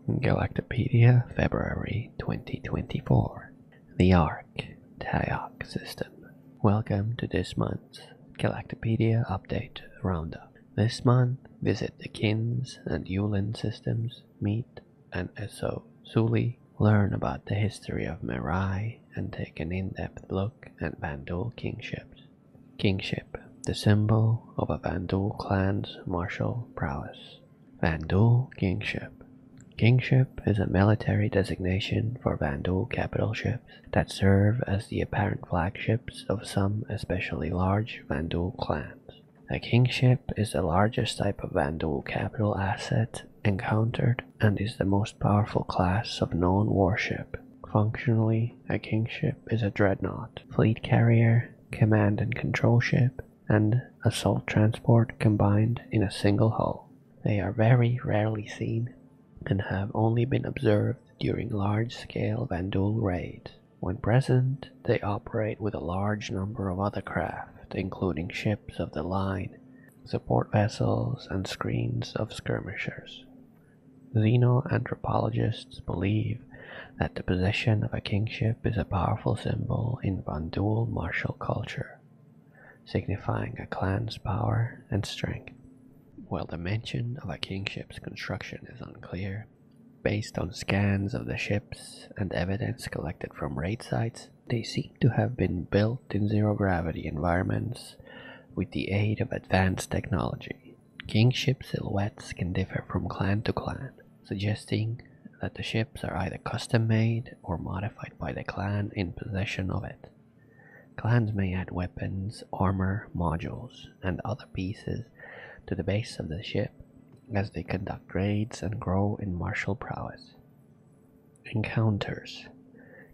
Galactapedia February 2024. The Arc Tayak System. Welcome to this month's Galactapedia Update Roundup. This month, visit the Kins and Yulin systems, meet and Eso Souli, learn about the history of Mirai, and take an in-depth look at Vanduul Kingship. Kingship, the symbol of a Vanduul Clan's martial prowess. Vanduul Kingship. Kingship is a military designation for Vanduul capital ships that serve as the apparent flagships of some especially large Vanduul clans. A kingship is the largest type of Vanduul capital asset encountered and is the most powerful class of known warship. Functionally, a kingship is a dreadnought, fleet carrier, command and control ship, and assault transport combined in a single hull. They are very rarely seen and have only been observed during large-scale Vanduul raids. When present, they operate with a large number of other craft, including ships of the line, support vessels, and screens of skirmishers. Xenoanthropologists believe that the possession of a kingship is a powerful symbol in Vanduul martial culture, signifying a clan's power and strength. While the mention of a kingship's construction is unclear, based on scans of the ships and evidence collected from raid sites, they seem to have been built in zero-gravity environments with the aid of advanced technology. Kingship silhouettes can differ from clan to clan, suggesting that the ships are either custom-made or modified by the clan in possession of it. Clans may add weapons, armor, modules, and other pieces to the base of the ship as they conduct raids and grow in martial prowess. Encounters.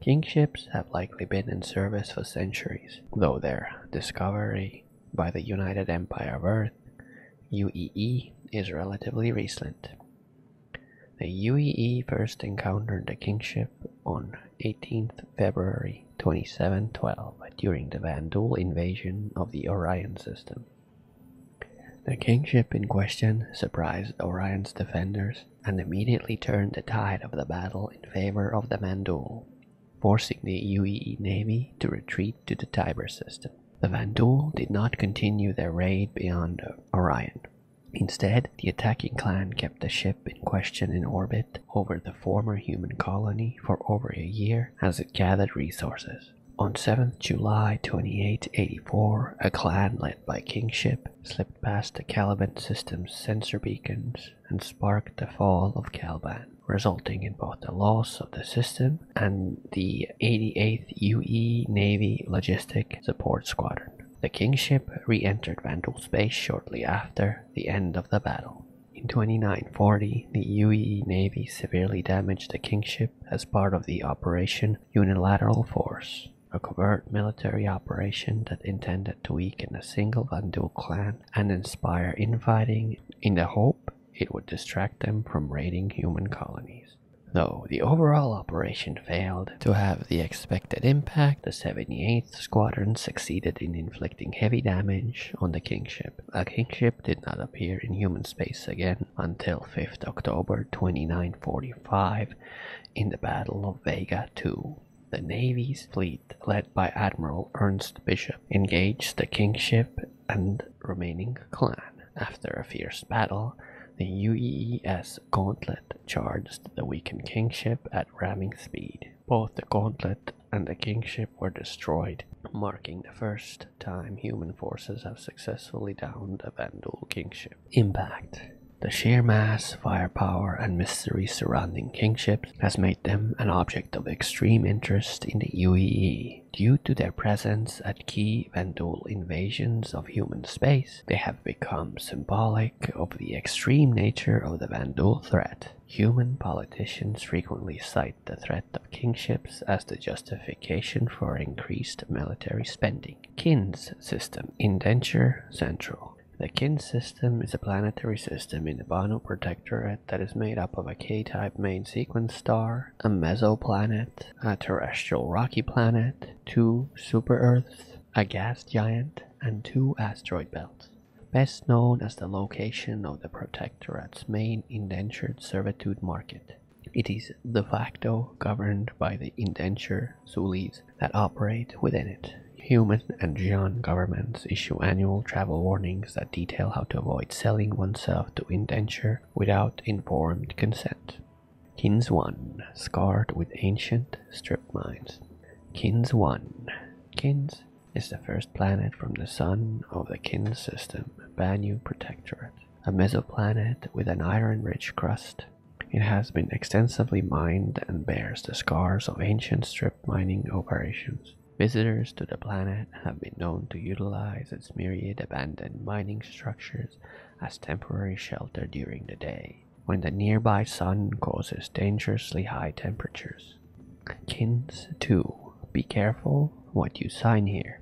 Kingships have likely been in service for centuries, though their discovery by the United Empire of Earth, UEE, is relatively recent. The UEE first encountered the kingship on 18th February 2712 during the Vanduul invasion of the Orion system. The kingship in question surprised Orion's defenders and immediately turned the tide of the battle in favor of the Vanduul, forcing the UEE Navy to retreat to the Tiber system. The Vanduul did not continue their raid beyond Orion. Instead, the attacking clan kept the ship in question in orbit over the former human colony for over a year as it gathered resources. On 7th July 2884, a clan led by Kingship slipped past the Caliban system's sensor beacons and sparked the fall of Caliban, resulting in both the loss of the system and the 88th UE Navy Logistic Support Squadron. The Kingship re-entered Vanduul space shortly after the end of the battle. In 2940, the UEE Navy severely damaged the Kingship as part of the Operation Unilateral Force, a covert military operation that intended to weaken a single Vanduul clan and inspire infighting in the hope it would distract them from raiding human colonies. Though the overall operation failed to have the expected impact, the 78th Squadron succeeded in inflicting heavy damage on the Kingship. A Kingship did not appear in human space again until 5th October 2945 in the Battle of Vega II. The Navy's fleet, led by Admiral Ernst Bishop, engaged the Kingship and remaining clan. After a fierce battle, the UEES Gauntlet charged the weakened Kingship at ramming speed. Both the Gauntlet and the Kingship were destroyed, marking the first time human forces have successfully downed a Vanduul Kingship. Impact. The sheer mass, firepower, and mystery surrounding kingships has made them an object of extreme interest in the UEE. Due to their presence at key Vanduul invasions of human space, they have become symbolic of the extreme nature of the Vanduul threat. Human politicians frequently cite the threat of kingships as the justification for increased military spending. Kin's system, Indenture Central. The Kin system is a planetary system in the Banu Protectorate that is made up of a K-type main sequence star, a mesoplanet, a terrestrial rocky planet, 2 super-Earths, a gas giant, and 2 asteroid belts. Best known as the location of the Protectorate's main indentured servitude market. It is de facto governed by the Indenture Soulis that operate within it. Human and Xian governments issue annual travel warnings that detail how to avoid selling oneself to Indenture without informed consent. Kins 1, scarred with ancient strip mines. Kins 1. Kins is the first planet from the sun of the Kins system, Banu Protectorate, a mesoplanet with an iron-rich crust. It has been extensively mined and bears the scars of ancient strip mining operations. Visitors to the planet have been known to utilize its myriad abandoned mining structures as temporary shelter during the day, when the nearby sun causes dangerously high temperatures. Kins 2. Be careful what you sign here.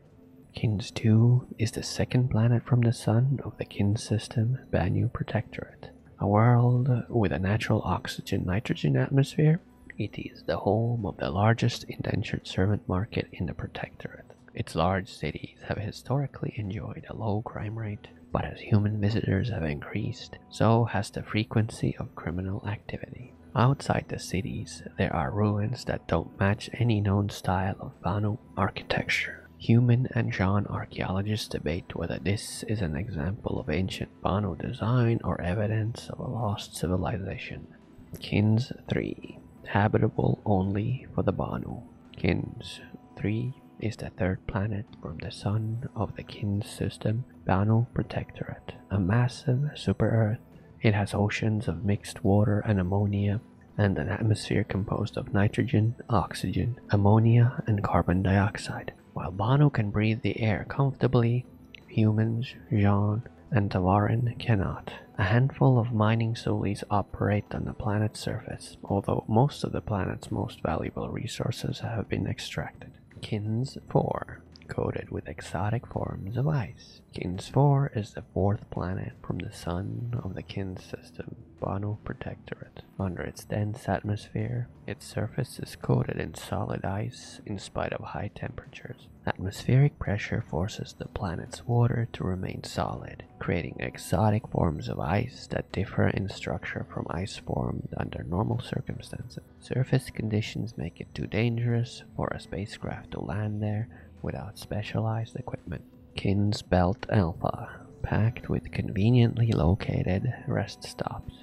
Kins 2 is the second planet from the sun of the Kins system, Banu Protectorate. A world with a natural oxygen-nitrogen atmosphere, it is the home of the largest indentured servant market in the Protectorate. Its large cities have historically enjoyed a low crime rate, but as human visitors have increased, so has the frequency of criminal activity. Outside the cities, there are ruins that don't match any known style of Banu architecture. Human and Xian archaeologists debate whether this is an example of ancient Banu design or evidence of a lost civilization. Kins 3. Habitable only for the Banu. Kins 3 is the third planet from the sun of the Kins system, Banu Protectorate, a massive super-Earth. It has oceans of mixed water and ammonia, and an atmosphere composed of nitrogen, oxygen, ammonia, and carbon dioxide. While Banu can breathe the air comfortably, humans, Xian, and Tavaran cannot. A handful of mining Soulis operate on the planet's surface, although most of the planet's most valuable resources have been extracted. Kins 4, coated with exotic forms of ice. Kins 4 is the fourth planet from the sun of the Kins system, Banu Protectorate. Under its dense atmosphere, its surface is coated in solid ice in spite of high temperatures. Atmospheric pressure forces the planet's water to remain solid, creating exotic forms of ice that differ in structure from ice formed under normal circumstances. Surface conditions make it too dangerous for a spacecraft to land there without specialized equipment. Kins Belt Alpha, packed with conveniently located rest stops.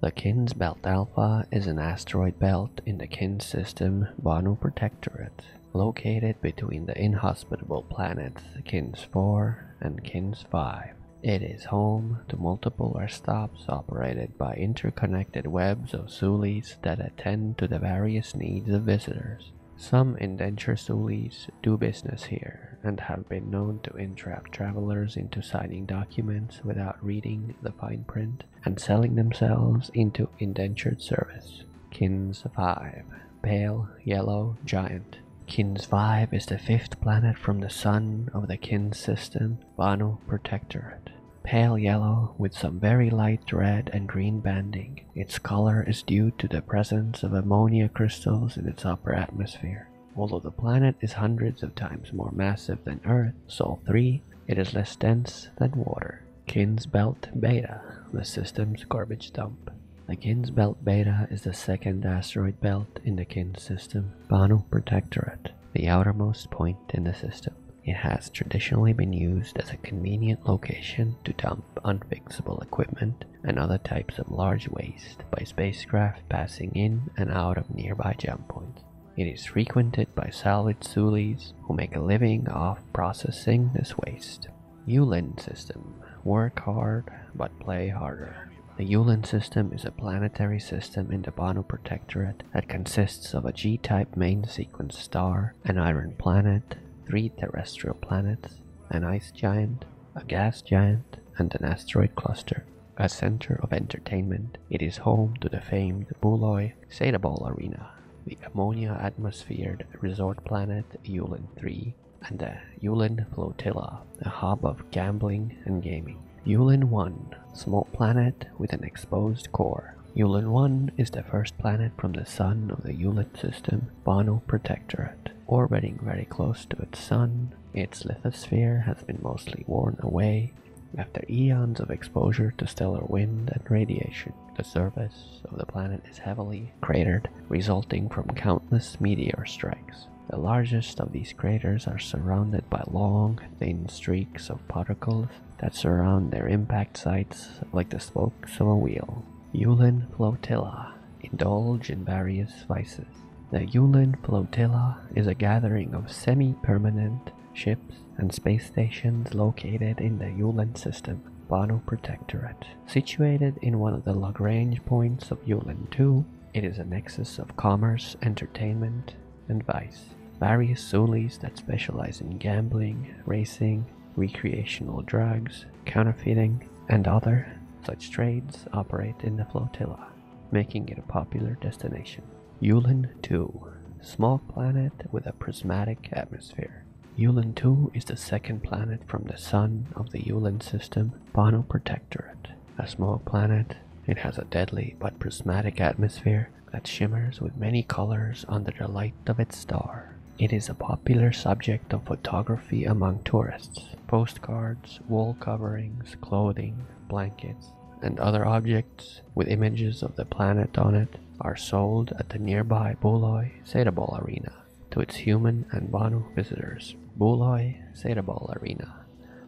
The Kins Belt Alpha is an asteroid belt in the Kins system, Banu Protectorate, located between the inhospitable planets Kins 4 and Kins 5. It is home to multiple rest stops operated by interconnected webs of Soulis that attend to the various needs of visitors. Some Indenture Soulis do business here and have been known to entrap travelers into signing documents without reading the fine print and selling themselves into indentured service. Kins 5, Pale Yellow Giant. Kins 5 is the fifth planet from the sun of the Kins system, Banu Protectorate. Pale yellow with some very light red and green banding. Its color is due to the presence of ammonia crystals in its upper atmosphere. Although the planet is hundreds of times more massive than Earth, Sol 3, it is less dense than water. Kins Belt Beta, the system's garbage dump. The Kins Belt Beta is the second asteroid belt in the Kins system, Banu Protectorate, the outermost point in the system. It has traditionally been used as a convenient location to dump unfixable equipment and other types of large waste by spacecraft passing in and out of nearby jump points. It is frequented by salvage Soulis who make a living off processing this waste. Yulin system. Work hard, but play harder. The Yulin system is a planetary system in the Banu Protectorate that consists of a G-type main sequence star, an iron planet, 3 terrestrial planets, an ice giant, a gas giant, and an asteroid cluster. A center of entertainment, it is home to the famed Buloi Sataball Arena, the ammonia-atmosphered resort planet Yulin III, and the Yulin Flotilla, a hub of gambling and gaming. Yulin I, small planet with an exposed core. Yulin I is the first planet from the sun of the Yulin system, Banu Protectorate. Orbiting very close to its sun, its lithosphere has been mostly worn away, After eons of exposure to stellar wind and radiation, the surface of the planet is heavily cratered, resulting from countless meteor strikes. The largest of these craters are surrounded by long, thin streaks of particles that surround their impact sites like the spokes of a wheel. Yulin Flotilla indulge in various vices. The Yulin Flotilla is a gathering of semi-permanent ships and space stations located in the Yulin system, Banu Protectorate. Situated in one of the Lagrange points of Yulin II, it is a nexus of commerce, entertainment, and vice. Various Soulis that specialize in gambling, racing, recreational drugs, counterfeiting, and other such trades operate in the flotilla, making it a popular destination. Yulin II, small planet with a prismatic atmosphere. Yulin II is the second planet from the sun of the Yulin system, Banu Protectorate. A small planet, it has a deadly but prismatic atmosphere that shimmers with many colors under the light of its star. It is a popular subject of photography among tourists. Postcards, wall coverings, clothing, blankets, and other objects with images of the planet on it are sold at the nearby Buloi Sataball Arena to its human and Banu visitors. Buloi Sataball Arena,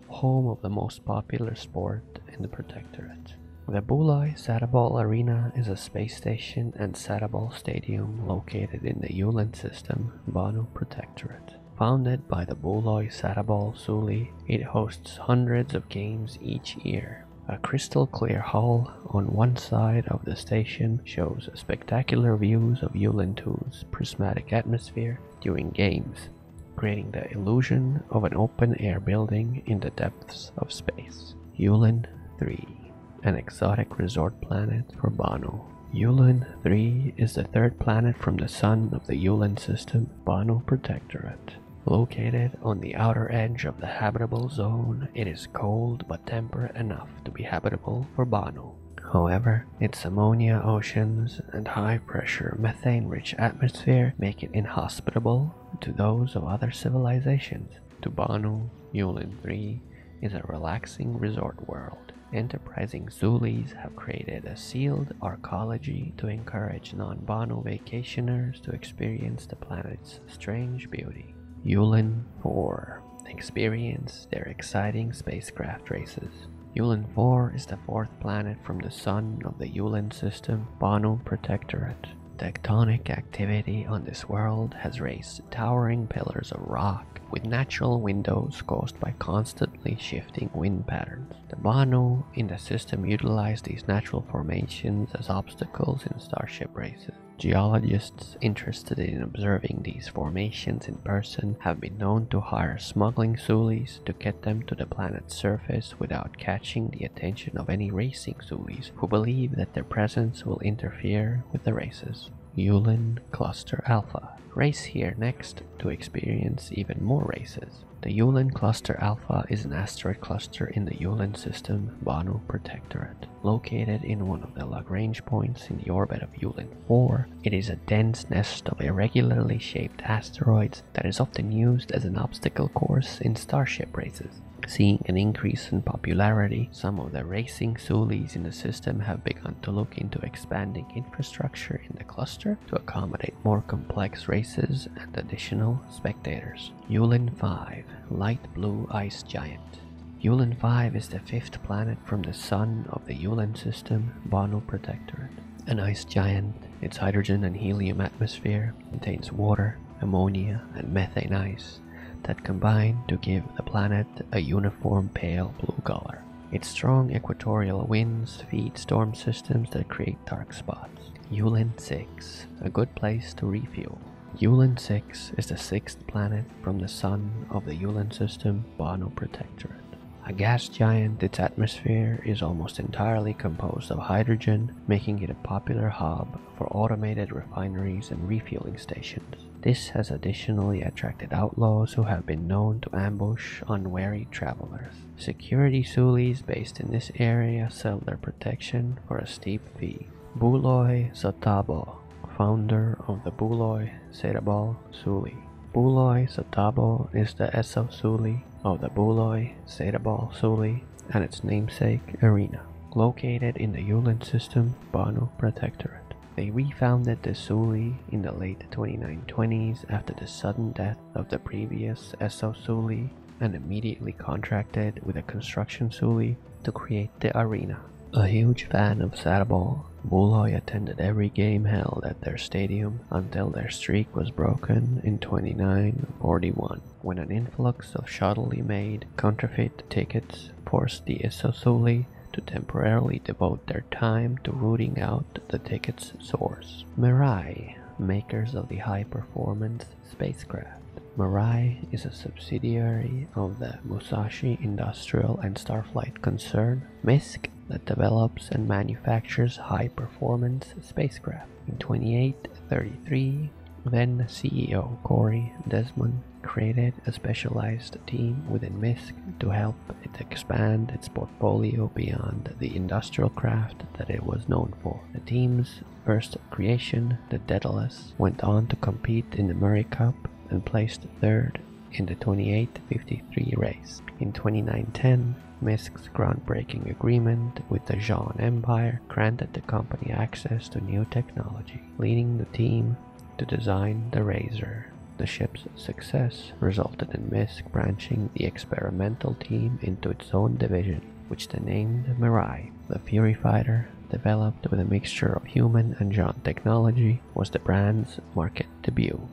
home of the most popular sport in the Protectorate. The Buloi Sataball Arena is a space station and Satabo Stadium located in the Yulin system, Banu Protectorate. Founded by the Buloi Sataball Souli, it hosts hundreds of games each year. A crystal clear hull on one side of the station shows spectacular views of Yulin II's prismatic atmosphere during games, creating the illusion of an open-air building in the depths of space. Yulin III, an exotic resort planet for Banu. Yulin III is the third planet from the sun of the Yulin system, Banu Protectorate. Located on the outer edge of the habitable zone, it is cold but temperate enough to be habitable for Banu. However, its ammonia oceans and high-pressure methane-rich atmosphere make it inhospitable to those of other civilizations. To Banu, Yulin III is a relaxing resort world. Enterprising Soulis have created a sealed arcology to encourage non-Banu vacationers to experience the planet's strange beauty. Yulin IV. Experience their exciting spacecraft races. Yulin IV is the fourth planet from the sun of the Yulin system, Banu Protectorate. Tectonic activity on this world has raised towering pillars of rock with natural windows caused by constantly shifting wind patterns. The Banu in the system utilize these natural formations as obstacles in starship races. Geologists interested in observing these formations in person have been known to hire smuggling Soulis to get them to the planet's surface without catching the attention of any racing Soulis who believe that their presence will interfere with the races. Yulin Cluster Alpha. Race here next to experience even more races. The Yulin Cluster Alpha is an asteroid cluster in the Yulin system, Banu Protectorate. Located in one of the Lagrange points in the orbit of Yulin IV, it is a dense nest of irregularly shaped asteroids that is often used as an obstacle course in starship races. Seeing an increase in popularity, some of the racing Soulis in the system have begun to look into expanding infrastructure in the cluster to accommodate more complex races and additional spectators. Yulin V, light blue ice giant. Yulin V is the fifth planet from the sun of the Yulin system, Banu Protectorate. An ice giant, its hydrogen and helium atmosphere contains water, ammonia, and methane ice that combine to give the planet a uniform pale blue color. Its strong equatorial winds feed storm systems that create dark spots. Yulin VI, a good place to refuel. Yulin VI is the sixth planet from the sun of the Yulin system, Banu Protectorate. A gas giant, its atmosphere is almost entirely composed of hydrogen, making it a popular hub for automated refineries and refueling stations. This has additionally attracted outlaws who have been known to ambush unwary travelers. Security Soulis based in this area sell their protection for a steep fee. Buloi Sataball, founder of the Buloi Sataball Souli. Buloi Sataball is the Esso Souli of the Buloi Sataball Souli and its namesake arena. Located in the Yulin system, Banu Protectorate. They refounded the Souli in the late 2920s after the sudden death of the previous Esso Souli, and immediately contracted with a construction Souli to create the arena. A huge fan of Satabo, Buloi attended every game held at their stadium until their streak was broken in 2941, when an influx of shoddily made counterfeit tickets forced the Esso Souli to temporarily devote their time to rooting out the ticket's source. Mirai, makers of the high-performance spacecraft. Mirai is a subsidiary of the Musashi Industrial and Starflight concern, MISC, that develops and manufactures high-performance spacecraft. In 2833, then CEO Corey Desmond created a specialized team within MISC to help it expand its portfolio beyond the industrial craft that it was known for. The team's first creation, the Daedalus, went on to compete in the Murray Cup and placed third in the 2853 race. In 2910, MISC's groundbreaking agreement with the Zhang Empire granted the company access to new technology, leading the team to design the Razor. The ship's success resulted in MISC branching the experimental team into its own division, which they named Mirai. The Fury Fighter, developed with a mixture of human and Zhang technology, was the brand's market debut.